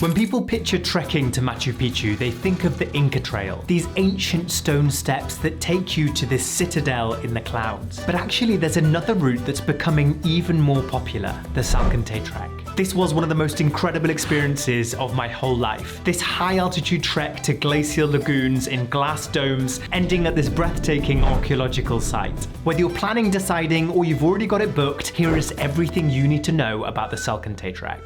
When people picture trekking to Machu Picchu, they think of the Inca Trail, these ancient stone steps that take you to this citadel in the clouds. But actually there's another route that's becoming even more popular, the Salkantay Trek. This was one of the most incredible experiences of my whole life. This high altitude trek to glacial lagoons in glass domes, ending at this breathtaking archaeological site. Whether you're planning, deciding, or you've already got it booked, here is everything you need to know about the Salkantay Trek.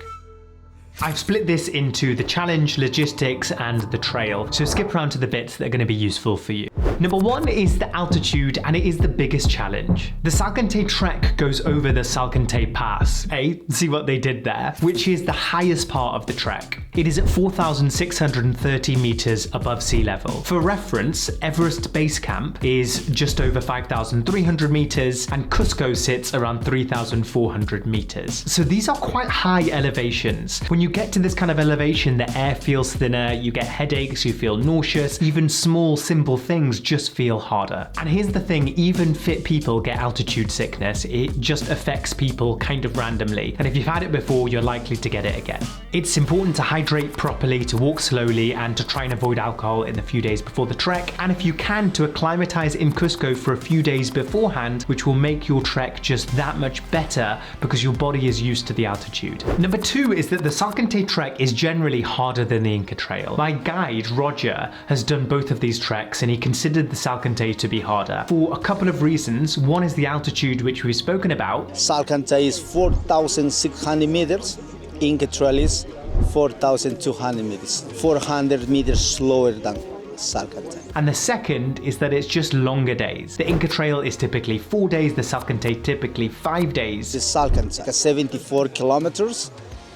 I've split this into the challenge, logistics, and the trail, so skip around to the bits that are going to be useful for you. Number one is the altitude, and it is the biggest challenge. The Salkantay Trek goes over the Salkantay Pass, see what they did there, which is the highest part of the trek. It is at 4,630 meters above sea level. For reference, Everest Base Camp is just over 5,300 meters, and Cusco sits around 3,400 meters. So these are quite high elevations. When you get to this kind of elevation, the air feels thinner, you get headaches, you feel nauseous, even small, simple things just feel harder. And here's the thing, even fit people get altitude sickness. It just affects people kind of randomly. And if you've had it before, you're likely to get it again. It's important to hydrate properly, to walk slowly, and to try and avoid alcohol in the few days before the trek. And if you can, to acclimatize in Cusco for a few days beforehand, which will make your trek just that much better because your body is used to the altitude. Number two is that the Salkantay Trek is generally harder than the Inca Trail. My guide, Roger, has done both of these treks and he considered the Salkantay to be harder for a couple of reasons. One is the altitude, which we've spoken about. Salkantay is 4,600 meters, Inca Trail is 4,200 meters, 400 meters slower than Salkantay. And the second is that it's just longer days. The Inca Trail is typically 4 days, the Salkantay typically 5 days. The Salkantay, 74 kilometers.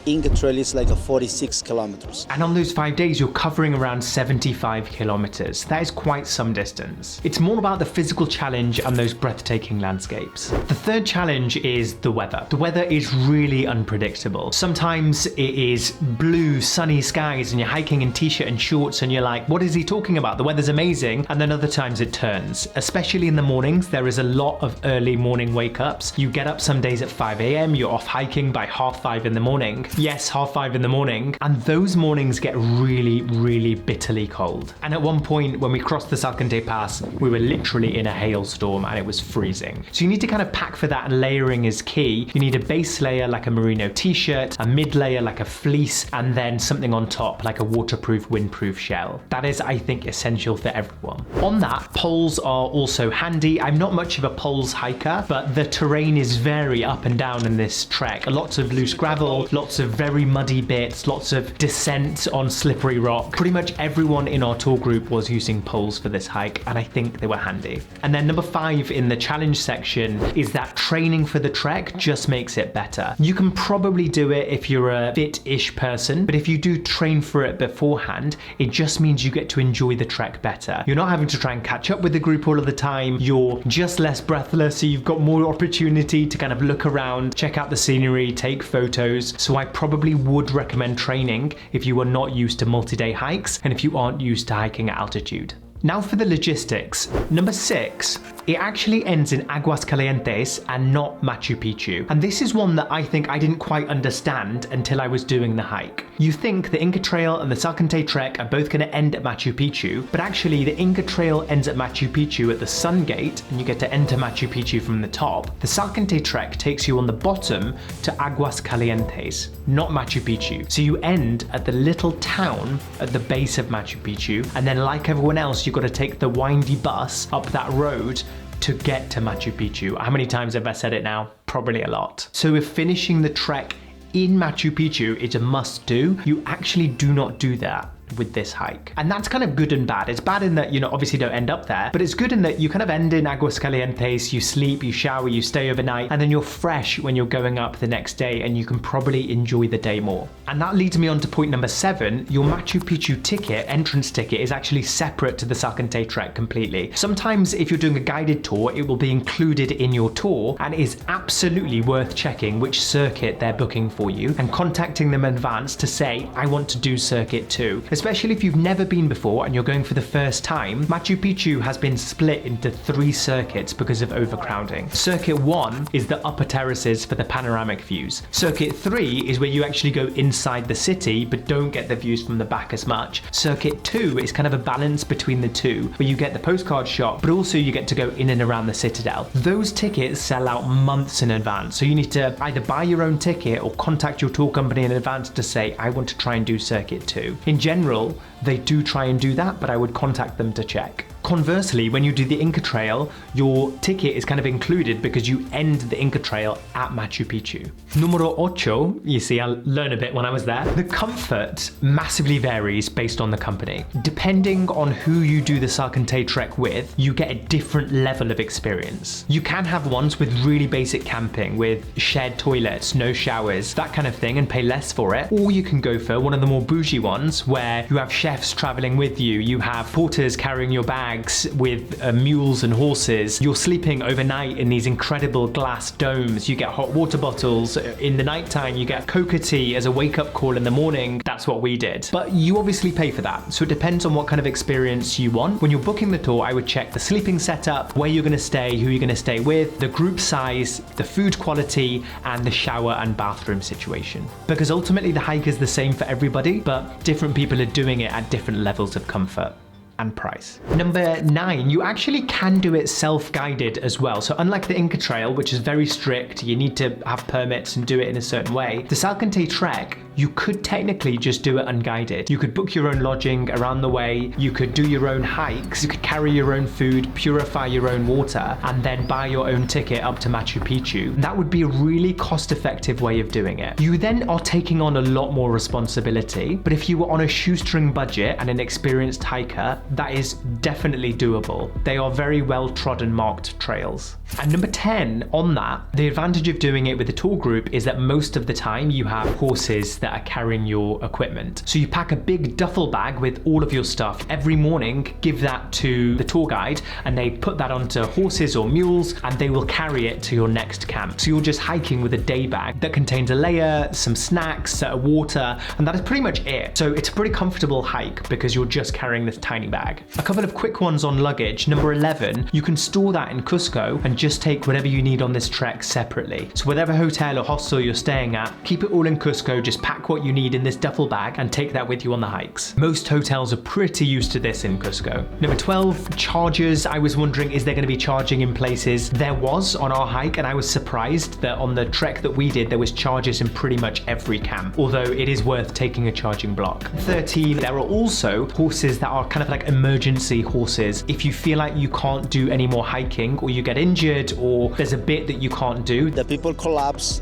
Inca Trail is like a 46 kilometers. And on those 5 days, you're covering around 75 kilometers. That is quite some distance. It's more about the physical challenge and those breathtaking landscapes. The third challenge is the weather. The weather is really unpredictable. Sometimes it is blue, sunny skies and you're hiking in t-shirt and shorts and you're like, what is he talking about? The weather's amazing. And then other times it turns. Especially in the mornings, there is a lot of early morning wake-ups. You get up some days at 5 a.m., you're off hiking by 5:30 in the morning. Yes, 5:30 in the morning. And those mornings get really, really bitterly cold. And at one point when we crossed the Salkantay Pass, we were literally in a hailstorm and it was freezing. So you need to kind of pack for that, and layering is key. You need a base layer like a merino t-shirt, a mid layer like a fleece, and then something on top like a waterproof, windproof shell. That is, I think, essential for everyone. On that, poles are also handy. I'm not much of a poles hiker, but the terrain is very up and down in this trek. Lots of loose gravel, lots of very muddy bits, lots of descent on slippery rock. Pretty much everyone in our tour group was using poles for this hike, and I think they were handy. And then number 5 in the challenge section is that training for the trek just makes it better. You can probably do it if you're a fit-ish person, but if you do train for it beforehand, it just means you get to enjoy the trek better. You're not having to try and catch up with the group all of the time. You're just less breathless, so you've got more opportunity to kind of look around, check out the scenery, take photos. So I probably would recommend training if you are not used to multi-day hikes and if you aren't used to hiking at altitude. Now for the logistics. Number 6, it actually ends in Aguas Calientes and not Machu Picchu. And this is one that I think I didn't quite understand until I was doing the hike. You think the Inca Trail and the Salkantay Trek are both going to end at Machu Picchu, but actually the Inca Trail ends at Machu Picchu at the Sun Gate and you get to enter Machu Picchu from the top. The Salkantay Trek takes you on the bottom to Aguas Calientes, not Machu Picchu. So you end at the little town at the base of Machu Picchu, and then like everyone else, you've got to take the windy bus up that road to get to Machu Picchu. How many times have I said it now? Probably a lot. So if finishing the trek in Machu Picchu is a must do, you actually do not do that with this hike. And that's kind of good and bad. It's bad in that, you know, obviously don't end up there, but it's good in that you kind of end in Aguas Calientes, you sleep, you shower, you stay overnight, and then you're fresh when you're going up the next day and you can probably enjoy the day more. And that leads me on to point number 7. Your Machu Picchu ticket, entrance ticket, is actually separate to the Salkantay Trek completely. Sometimes if you're doing a guided tour, it will be included in your tour, and it is absolutely worth checking which circuit they're booking for you and contacting them in advance to say, I want to do circuit 2. Especially if you've never been before and you're going for the first time, Machu Picchu has been split into 3 circuits because of overcrowding. Circuit 1 is the upper terraces for the panoramic views. Circuit 3 is where you actually go inside the city but don't get the views from the back as much. Circuit 2 is kind of a balance between the two, where you get the postcard shot but also you get to go in and around the citadel. Those tickets sell out months in advance, so you need to either buy your own ticket or contact your tour company in advance to say, I want to try and do Circuit 2. In general, they do try and do that, but I would contact them to check. Conversely, when you do the Inca Trail, your ticket is kind of included because you end the Inca Trail at Machu Picchu. Numero 8, you see, I learned a bit when I was there. The comfort massively varies based on the company. Depending on who you do the Salkantay Trek with, you get a different level of experience. You can have ones with really basic camping, with shared toilets, no showers, that kind of thing, and pay less for it. Or you can go for one of the more bougie ones where you have chefs traveling with you, you have porters carrying your bags with mules and horses. You're sleeping overnight in these incredible glass domes. You get hot water bottles. In the nighttime, you get Coca tea as a wake-up call in the morning. That's what we did. But you obviously pay for that. So it depends on what kind of experience you want. When you're booking the tour, I would check the sleeping setup, where you're going to stay, who you're going to stay with, the group size, the food quality, and the shower and bathroom situation. Because ultimately the hike is the same for everybody, but different people are doing it at different levels of comfort and price. Number 9, you actually can do it self-guided as well. So unlike the Inca Trail, which is very strict, you need to have permits and do it in a certain way, the Salkantay Trek, you could technically just do it unguided. You could book your own lodging around the way, you could do your own hikes, you could carry your own food, purify your own water, and then buy your own ticket up to Machu Picchu. That would be a really cost-effective way of doing it. You then are taking on a lot more responsibility, but if you were on a shoestring budget and an experienced hiker, that is definitely doable. They are very well trodden marked trails. And number 10 on that, the advantage of doing it with a tour group is that most of the time you have horses that are carrying your equipment. So you pack a big duffel bag with all of your stuff every morning, give that to the tour guide, and they put that onto horses or mules and they will carry it to your next camp. So you're just hiking with a day bag that contains a layer, some snacks, water, and that is pretty much it. So it's a pretty comfortable hike because you're just carrying this tiny bag. A couple of quick ones on luggage. Number 11, you can store that in Cusco and just take whatever you need on this trek separately. So whatever hotel or hostel you're staying at, keep it all in Cusco, just pack what you need in this duffel bag and take that with you on the hikes. Most hotels are pretty used to this in Cusco. Number 12, chargers. I was wondering, is there going to be charging in places? There was on our hike, and I was surprised that on the trek that we did, there was chargers in pretty much every camp, although it is worth taking a charging block. 13, there are also horses that are kind of like emergency horses. If you feel like you can't do any more hiking, or you get injured, or there's a bit that you can't do, The people collapse.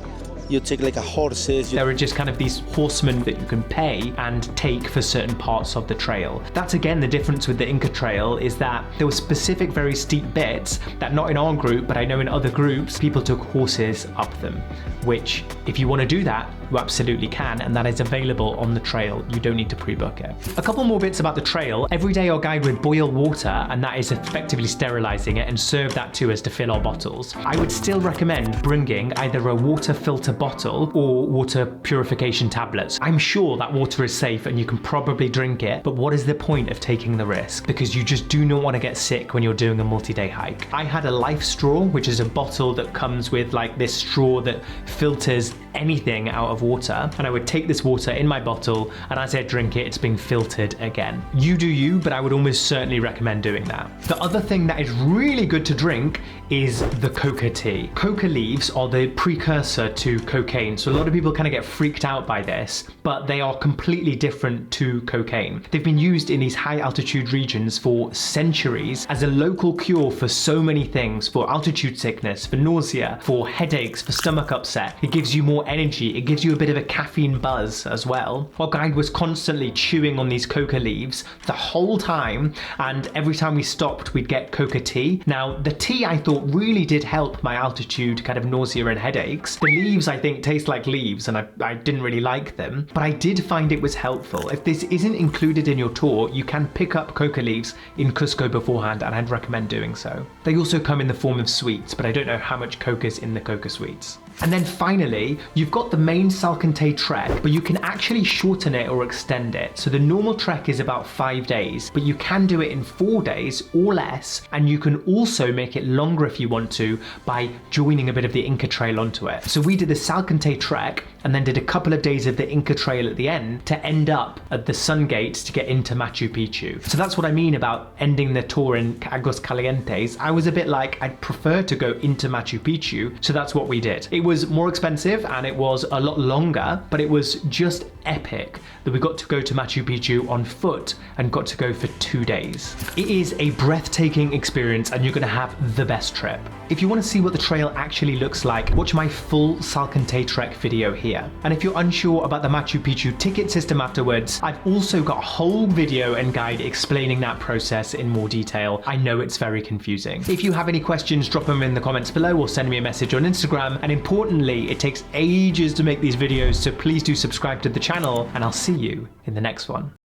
You take like a horses. there are just kind of these horsemen that you can pay and take for certain parts of the trail. That's again the difference with the Inca Trail, is that there were specific very steep bits that not in our group, but I know in other groups, people took horses up them, which if you want to do that, you absolutely can, and that is available on the trail. You don't need to pre-book it. A couple more bits about the trail. Every day our guide would boil water, and that is effectively sterilizing it, and serve that to us to fill our bottles. I would still recommend bringing either a water filter bottle or water purification tablets. I'm sure that water is safe and you can probably drink it, but what is the point of taking the risk? Because you just do not want to get sick when you're doing a multi-day hike. I had a life straw, which is a bottle that comes with like this straw that filters anything out of water, and I would take this water in my bottle, and as I drink it, it's being filtered again. You do you, but I would almost certainly recommend doing that. The other thing that is really good to drink is the Coca tea. Coca leaves are the precursor to cocaine, so a lot of people kind of get freaked out by this, but they are completely different to cocaine. They've been used in these high altitude regions for centuries as a local cure for so many things, for altitude sickness, for nausea, for headaches, for stomach upset. It gives you more energy, it gives you a bit of a caffeine buzz as well. Our guide was constantly chewing on these coca leaves the whole time, and every time we stopped we'd get coca tea. Now the tea I thought really did help my altitude kind of nausea and headaches. The leaves I think taste like leaves, and I didn't really like them, but I did find it was helpful. If this isn't included in your tour, you can pick up coca leaves in Cusco beforehand, and I'd recommend doing so. They also come in the form of sweets, but I don't know how much coca's in the coca sweets. And then finally, you've got the main Salkantay Trek, but you can actually shorten it or extend it. So the normal trek is about 5 days, but you can do it in 4 days or less, and you can also make it longer if you want to by joining a bit of the Inca Trail onto it. So we did the Salkantay Trek and then did a couple of days of the Inca Trail at the end to end up at the Sun Gates to get into Machu Picchu. So that's what I mean about ending the tour in Aguas Calientes. I was a bit like, I'd prefer to go into Machu Picchu, so that's what we did. It was more expensive and it was a lot longer, but it was just epic that we got to go to Machu Picchu on foot and got to go for 2 days. It is a breathtaking experience and you're going to have the best trip. If you want to see what the trail actually looks like, watch my full Salkantay Trek video here. And if you're unsure about the Machu Picchu ticket system afterwards, I've also got a whole video and guide explaining that process in more detail. I know it's very confusing. If you have any questions, drop them in the comments below or send me a message on Instagram. And importantly, it takes ages to make these videos, so please do subscribe to the channel and I'll see you in the next one.